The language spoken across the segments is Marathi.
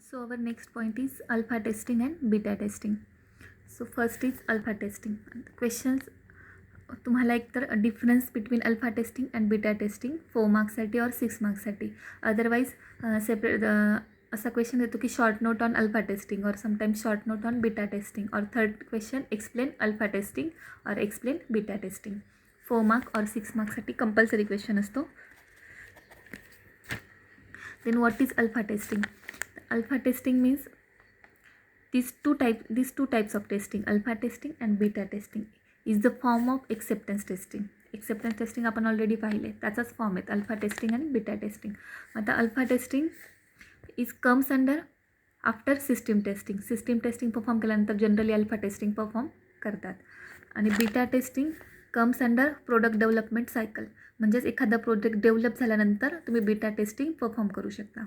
So our next point is alpha testing and beta testing. So first is alpha testing. Questions तुम्हाला एकतर difference between alpha testing and beta testing 4 मार्क्ससाठी और 6 मार्क्ससाठी. अदरवाईज सेपरेट असा क्वेश्चन येतो की short note on alpha testing और sometimes short note on beta testing और third question explain alpha testing और एक्सप्लेन बीटा टेस्टिंग. 4 मार्क और 6 मार्क्ससाठी कंपल्सरी क्वेश्चन असतो. Then what is alpha testing? Alpha testing means these two types of testing, alpha testing and beta testing, is the form of acceptance testing. Acceptance testing आपण ऑलरेडी पाहिले, त्याचाच फॉर्म आहेत अल्फा टेस्टिंग आणि बीटा टेस्टिंग. आता alpha testing is comes under after system testing. System testing perform केल्यानंतर जनरली अल्फा टेस्टिंग परफॉर्म करतात. आणि beta testing comes under product development cycle. म्हणजेच एखादा प्रोडक्ट डेव्हलप झाल्यानंतर तुम्ही बीटा टेस्टिंग परफॉर्म करू शकता.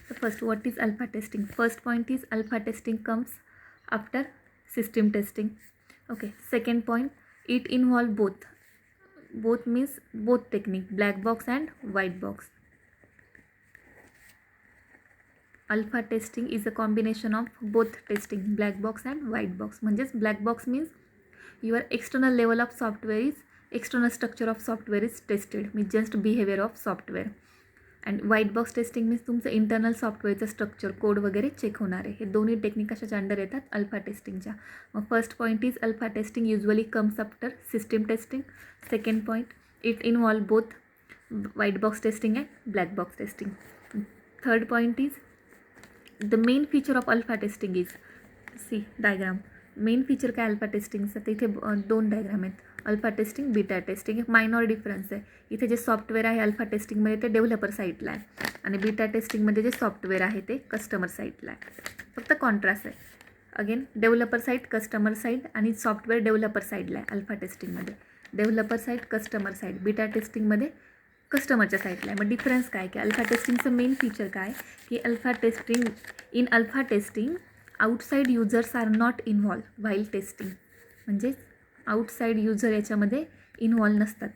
So first, what is alpha testing? First point is alpha testing comes after system testing. Okay. Second point, it involve both. Both means both technique, black box and white box. Alpha testing is a combination of both testing, black box and white box. म्हणजेच black box means your external level of software is, external structure of software is tested, means just behavior of software. And white box testing means तुमचं इंटरनल सॉफ्टवेअरचं स्ट्रक्चर, कोड वगैरे चेक होणार आहे. हे दोन्ही टेक्निक कशाच्या अंडर येतात? अल्फा टेस्टिंगच्या. मग first point is alpha testing usually comes after system testing. Second point, it involve both white box testing and black box testing. Third point is the main feature of alpha testing is, see diagram. Main feature काय अल्फा टेस्टिंगचं? तर इथे 2 डायग्राम आहेत, अल्फा टेस्टिंग, बीटा टेस्टिंग. एक मायनॉर डिफरन्स आहे. इथे जे सॉफ्टवेअर आहे अल्फा टेस्टिंगमध्ये ते डेव्हलपर साईटला आहे आणि बीटा टेस्टिंगमध्ये जे सॉफ्टवेअर आहे ते कस्टमर साईटला आहे. फक्त कॉन्ट्रास्ट आहे. Again developer site, customer site आणि सॉफ्टवेअर डेव्हलपर साईडला आहे अल्फा टेस्टिंगमध्ये. Developer site, customer site. Beta टेस्टिंगमध्ये कस्टमरच्या साईटला आहे. मग डिफरन्स काय की अल्फा टेस्टिंगचं मेन फीचर काय की in alpha testing outside users are not involve while testing. म्हणजेच आउटसाईड युजर याच्यामध्ये इन्व्हॉल्व नसतात.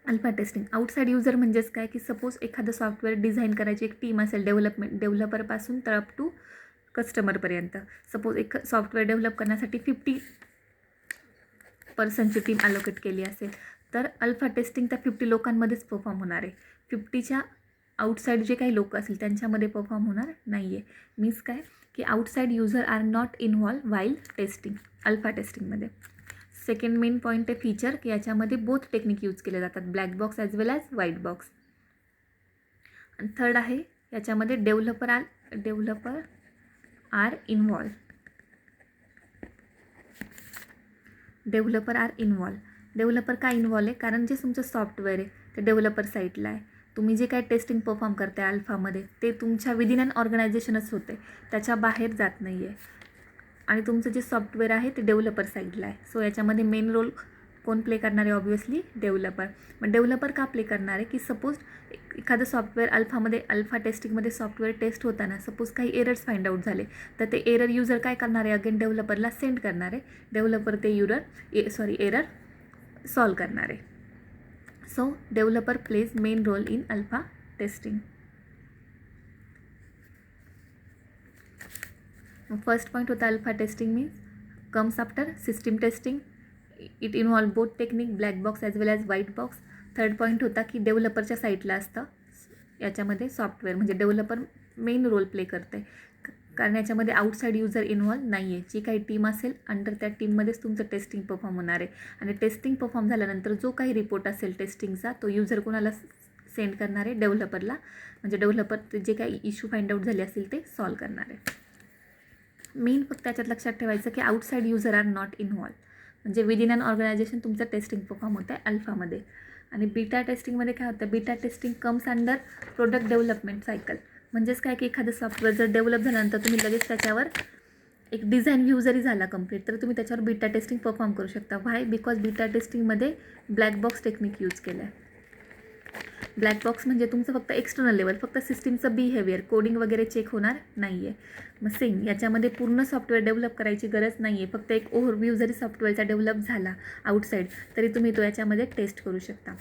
अल्फा टेस्टिंग आउटसाईड युजर म्हणजेच काय की सपोज एखादं सॉफ्टवेअर डिझाईन करायची एक टीम असेल, डेव्हलपरपासून तर अप टू कस्टमरपर्यंत. सपोज एक सॉफ्टवेअर डेव्हलप करण्यासाठी 50 पर्सनची टीम अलोकेट केली असेल तर अल्फा टेस्टिंग त्या 50 लोकांमध्येच परफॉर्म होणार आहे. 50च्या आउटसाईड जे काही लोक असतील त्यांच्यामध्ये परफॉर्म होणार नाही आहे. मीन्स काय की outside user are not involve while testing alpha टेस्टिंगमध्ये. सेकंड मेन पॉईंट आहे फीचर की याच्यामध्ये बोथ टेक्निक यूज केले जातात, black box as well as white box. आणि थर्ड आहे याच्यामध्ये डेव्हलपर आर इन्व्हॉल्व. डेव्हलपर का इन्व्हॉल्व आहे? कारण जे तुमचं सॉफ्टवेअर आहे ते डेव्हलपर साईटला आहे. तुम्ही जे काय टेस्टिंग परफॉर्म करताय अल्फामध्ये ते तुमच्या विदिन अन ऑर्गनायझेशनच होते, त्याच्या बाहेर जात नाही आहे. आणि तुमचं जे सॉफ्टवेअर आहे ते डेव्हलपर साईडला आहे. सो याच्यामध्ये मेन रोल कोण प्ले करणार आहे? Obviously developer. मग डेव्हलपर का प्ले करणार आहे की सपोज एखादं सॉफ्टवेअर अल्फा टेस्टिंगमध्ये सॉफ्टवेअर टेस्ट होताना सपोज काही एरर्स फाइंड आउट झाले तर ते एरर युजर काय करणार आहे? अगेन डेव्हलपरला सेंड करणार आहे. डेव्हलपर ते एरर सॉल्व करणार आहे. So developer plays main role in alpha testing. First point होता alpha testing means comes after system testing. It involve both technique, black box as well as white box. Third point होता की डेव्हलपरच्या साईटला असतं याच्यामध्ये सॉफ्टवेअर, म्हणजे डेव्हलपर मेन रोल प्ले करते कारण याच्यामध्ये आउटसाईड युजर इन्व्हॉल्व नाही आहे. जी काही टीम असेल अंडर त्या टीममध्येच तुमचं टेस्टिंग परफॉर्म होणार आहे. आणि टेस्टिंग परफॉर्म झाल्यानंतर जो काही रिपोर्ट असेल टेस्टिंगचा तो युजर कोणाला सेंड करणार आहे? डेव्हलपरला. म्हणजे डेव्हलपर जे काही इश्यू फाइंड आउट झाले असतील ते सॉल्व करणार आहे. मेन फक्त त्याच्यात लक्षात ठेवायचं की outside user are not involve. म्हणजे विदिन अन ऑर्गनायझेशन तुमचं टेस्टिंग परफॉर्म होतं आहे अल्फामध्ये. आणि बीटा टेस्टिंगमध्ये काय होतं? Beta testing comes under product development cycle. म्हणजेच काय की एखादं सॉफ्टवेअर जर डेव्हलप झाल्यानंतर तुम्ही लगेच त्याच्यावर एक डिझाईन व्ह्यू जरी झाला कंप्लीट तर तुम्ही त्याच्यावर बीटा टेस्टिंग परफॉर्म करू शकता. व्हाय? बिकॉज बीटा टेस्टिंगमध्ये ब्लॅक बॉक्स टेक्निक यूज केलं आहे. ब्लॅक बॉक्स म्हणजे तुमचं फक्त एक्सटर्नल लेवल, फक्त सिस्टीमचं बिहेवियर, कोडिंग वगैरे चेक होणार नाही आहे. मग सेम याच्यामध्ये पूर्ण सॉफ्टवेअर डेव्हलप करायची गरज नाही आहे. फक्त एक ओव्हरव्ह्यू जरी सॉफ्टवेअरचा डेव्हलप झाला आउटसाईड तरी तुम्ही तो याच्यामध्ये टेस्ट करू शकता.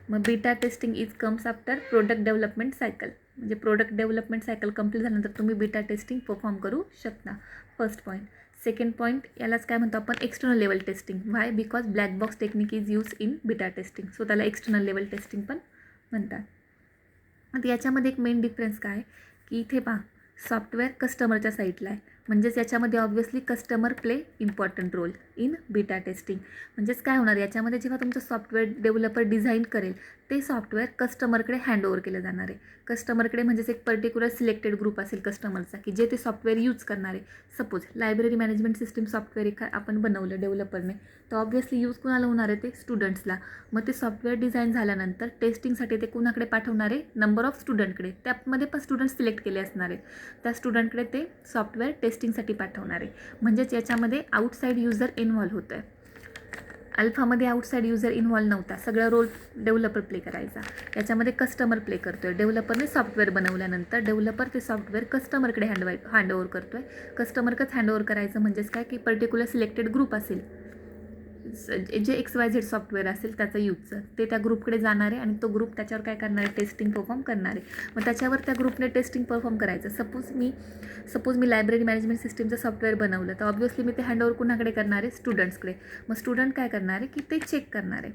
मग beta testing is comes after product development cycle. म्हणजे प्रोडक्ट डेव्हलपमेंट सायकल कंप्लीट झाल्यानंतर तुम्ही बीटा टेस्टिंग परफॉर्म करू शकता. First point. सेकंड पॉईंट, यालाच काय म्हणतो आपण external level testing. Why? Because black box technique is use in beta testing. So त्याला एक्सटर्नल लेवल टेस्टिंग पण म्हणतात. आता याच्यामध्ये एक मेन डिफरन्स काय की इथे पहा, सॉफ्टवेअर कस्टमरच्या साईडला आहे. म्हणजेच याच्यामध्ये obviously customer play important role in beta testing. म्हणजेच काय होणार, याच्यामध्ये जेव्हा तुमचं सॉफ्टवेअर डेव्हलपर डिझाईन करेल ते सॉफ्टवेअर कस्टमरकडे हँडओव्हर केलं जाणार आहे. कस्टमरकडे म्हणजेच एक पर्टिक्युलर सिलेक्टेड ग्रुप असेल कस्टमरचा की जे ते सॉफ्टवेअर यूज करणार आहे. Suppose library management system software आपण बनवलं डेव्हलपरने, तर ऑब्व्हियसली यूज कुणाला होणार आहे, ते स्टुडंट्सला. मग ते सॉफ्टवेअर डिझाईन झाल्यानंतर टेस्टिंगसाठी ते कुणाकडे पाठवणार आहे, नंबर ऑफ स्टुडंटकडे. त्यामध्ये पण स्टुडंट्स सिलेक्ट केले असणार आहेत. त्या स्टुडंटकडे ते सॉफ्टवेअर टेस्टिंगसाठी पाठवणार आहे. म्हणजेच याच्यामध्ये आउटसाईड युजर इन्व्हॉल्व होतं आहे. अल्फामध्ये आउटसाईड युजर इन्व्हॉल्व नव्हता, सगळं रोल डेव्हलपर प्ले करायचा. याच्यामध्ये कस्टमर प्ले करतो आहे. डेव्हलपरने सॉफ्टवेअर बनवल्यानंतर डेव्हलपर ते सॉफ्टवेअर कस्टमरकडे हँडओव्हर करतो आहे. कस्टमरकच हँडओव्हर करायचं म्हणजेच काय की पर्टिक्युलर सिलेक्टेड ग्रुप असेल, जे XYZ सॉफ्टवेअर असेल त्याचं यूजचं, ते त्या ग्रुपकडे जाणार आहे आणि तो ग्रुप त्याच्यावर काय करणार आहे, टेस्टिंग परफॉर्म करणार आहे. मग त्याच्यावर त्या ग्रुपने टेस्टिंग परफॉर्म करायचं. सपोज मी लायब्ररी मॅनेजमेंट सिस्टीमचं सॉफ्टवेअर बनवलं, तर ऑब्व्हियसली मी ते हँडओव्हर कुणाकडे करणार आहे, स्टुडंट्सकडे. मग स्टुडंट काय करणार आहे की ते चेक करणार आहे.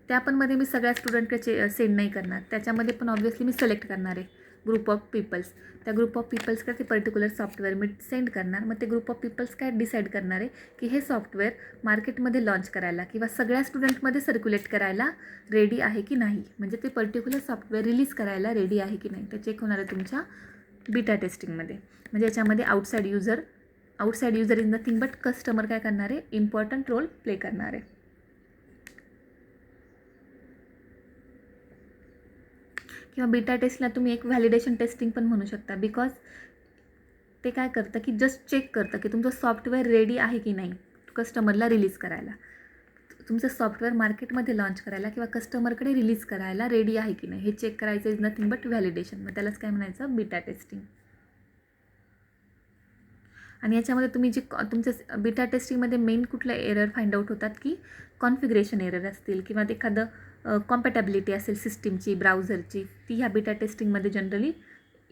त्या पण मध्ये मी सगळ्या स्टुडंटकडे सेंड नाही करणार. त्याच्यामध्ये पण ऑब्व्हियसली मी सिलेक्ट करणार आहे ग्रुप ऑफ पीपल्स. त्या ग्रुप ऑफ पीपल्सकडे ते पर्टिक्युलर सॉफ्टवेअर मी सेंड करणार. मग ते ग्रुप ऑफ पीपल्स काय डिसाईड करणार आहे की हे सॉफ्टवेअर मार्केटमध्ये लॉन्च करायला किंवा सगळ्या स्टुडंटमध्ये सर्क्युलेट करायला रेडी आहे की नाही. म्हणजे ते पर्टिक्युलर सॉफ्टवेअर रिलीज करायला रेडी आहे की नाही ते चेक होणार आहे तुमच्या बीटा टेस्टिंगमध्ये. म्हणजे याच्यामध्ये outside user is nothing but customer काय करणार आहे, इम्पॉर्टंट रोल प्ले करणार आहे. किंवा बीटा टेस्टला तुम्ही एक व्हॅलिडेशन टेस्टिंग पण म्हणू शकता. बिकॉज ते काय करतं की जस्ट चेक करतं की तुमचं सॉफ्टवेअर रेडी आहे की नाही कस्टमरला रिलीज करायला. तुमचं सॉफ्टवेअर मार्केटमध्ये लॉन्च करायला किंवा कस्टमरकडे रिलीज करायला रेडी आहे की नाही हे चेक करायचं इज नथिंग बट व्हॅलिडेशन. मग त्यालाच काय म्हणायचं, बीटा टेस्टिंग. आणि याच्यामध्ये तुम्ही तुमच्या बीटा टेस्टिंगमध्ये मेन कुठले एरर फाइंड आउट होतात की कॉन्फिगरेशन एरर असतील किंवा एखादं कॉम्पॅटॅबिलिटी असेल सिस्टीमची, ब्राउझरची, ती ह्या बीटा टेस्टिंगमध्ये जनरली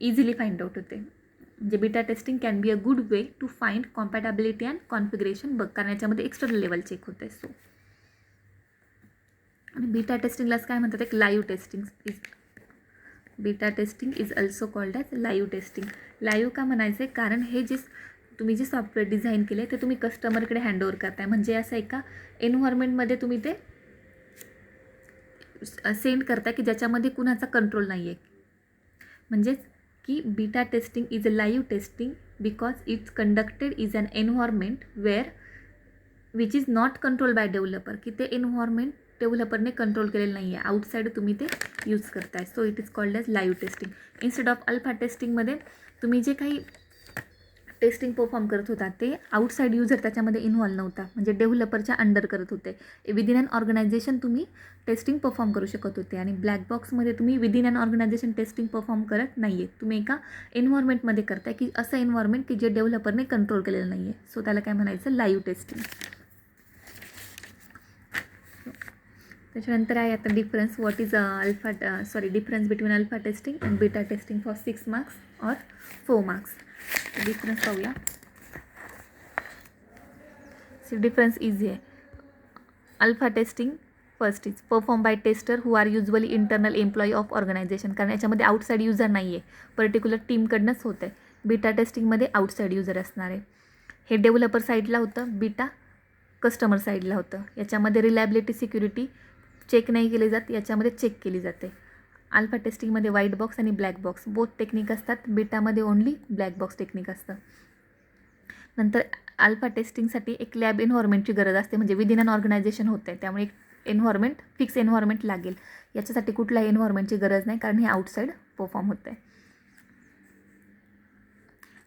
इझिली फाइंड आउट होते. म्हणजे beta testing can be a good way to find compatibility and configuration bug, कारण याच्यामध्ये एक्सटर्नल लेवल चेक होते. सो आणि बीटा टेस्टिंगलाच काय म्हणतात, एक live testing beta testing is also called as live testing. Live का म्हणायचं आहे, कारण हे तुम्ही जे सॉफ्टवेअर डिझाईन केले ते तुम्ही कस्टमरकडे हँडओव्हर करताय. म्हणजे असं एका एन्व्हायरमेंटमध्ये तुम्ही ते सेंड करताय की ज्याच्यामध्ये कुणाचा कंट्रोल नाही आहे. म्हणजेच की beta testing is a live testing because it's conducted is an environment where which is not control by developer. की ते एन्व्हायरमेंट डेव्हलपरने कंट्रोल केलेलं नाही आहे, आउटसाईड तुम्ही ते यूज करताय. So it is called as live testing. Instead of alpha टेस्टिंगमध्ये तुम्ही जे काही टेस्टिंग परफॉर्म करत होता ते आउटसाईड युजर त्याच्यामध्ये इन्व्हॉल्व नव्हता, म्हणजे डेव्हलपरच्या अंडर करत होते. विदिन अन ऑर्गनायझेशन तुम्ही टेस्टिंग परफॉर्म करू शकत होते. आणि ब्लॅक बॉक्समध्ये तुम्ही within an organisation testing perform करत नाही आहे, तुम्ही एका एन्व्हायरमेंटमध्ये करताय की असं एन्व्हायरमेंट की जे डेव्हलपरने कंट्रोल केलेलं नाही आहे. सो त्याला काय म्हणायचं, लाईव्ह टेस्टिंग. त्याच्यानंतर आहे आता difference. What is difference between alpha testing and beta testing for 6 marks और 4 मार्क्स. डिफरन्स पाहूया. डिफरन्स इझी आहे. Alpha testing first is perform by tester who are usually internal employee of organisation, कारण याच्यामध्ये आउटसाईड युजर नाही आहे, पर्टिक्युलर टीमकडनंच होतं आहे. बीटा टेस्टिंगमध्ये आउटसाईड युजर असणार आहे. हे डेव्हलपर साईडला होतं, बीटा कस्टमर साईडला होतं. याच्यामध्ये रिलायबिलिटी सिक्युरिटी चेक नाही केली जात, याच्यामध्ये चेक केली जाते. अल्फा टेस्टिंगमध्ये व्हाईट बॉक्स आणि ब्लॅक बॉक्स बोथ टेक्निक असतात, बीटामध्ये ओन्ली ब्लॅक बॉक्स टेक्निक असतं. नंतर अल्फा टेस्टिंगसाठी एक लॅब एन्व्हायरमेंटची गरज असते, म्हणजे विदिन अन ऑर्गनायझेशन होतं आहे, त्यामुळे एक फिक्स एन्व्हायरमेंट लागेल. याच्यासाठी कुठल्याही एन्व्हायरमेंटची गरज नाही, कारण हे आउटसाईड परफॉर्म होतं आहे.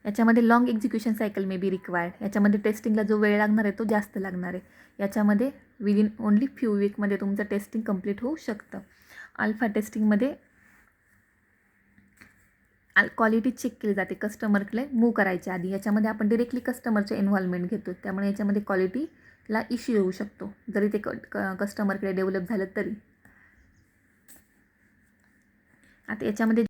याच्यामध्ये long execution cycle may be required. याच्यामध्ये टेस्टिंगला जो वेळ लागणार आहे तो जास्त लागणार आहे. याच्यामध्ये विदिन ओन्ली फ्यू वीकमध्ये तुमचं टेस्टिंग कंप्लीट होऊ शकतं. अल्फा टेस्टिंगमध्ये क्वालिटी चेक केली जाते कस्टमरकडे मूव्ह करायच्या आधी. याच्यामध्ये आपण डिरेक्टली कस्टमरचे इन्व्हॉल्वमेंट घेतो, त्यामुळे याच्यामध्ये क्वालिटीला इश्यू येऊ शकतो जरी ते कस्टमरकडे डेव्हलप झालं तरी. आता याच्यामध्ये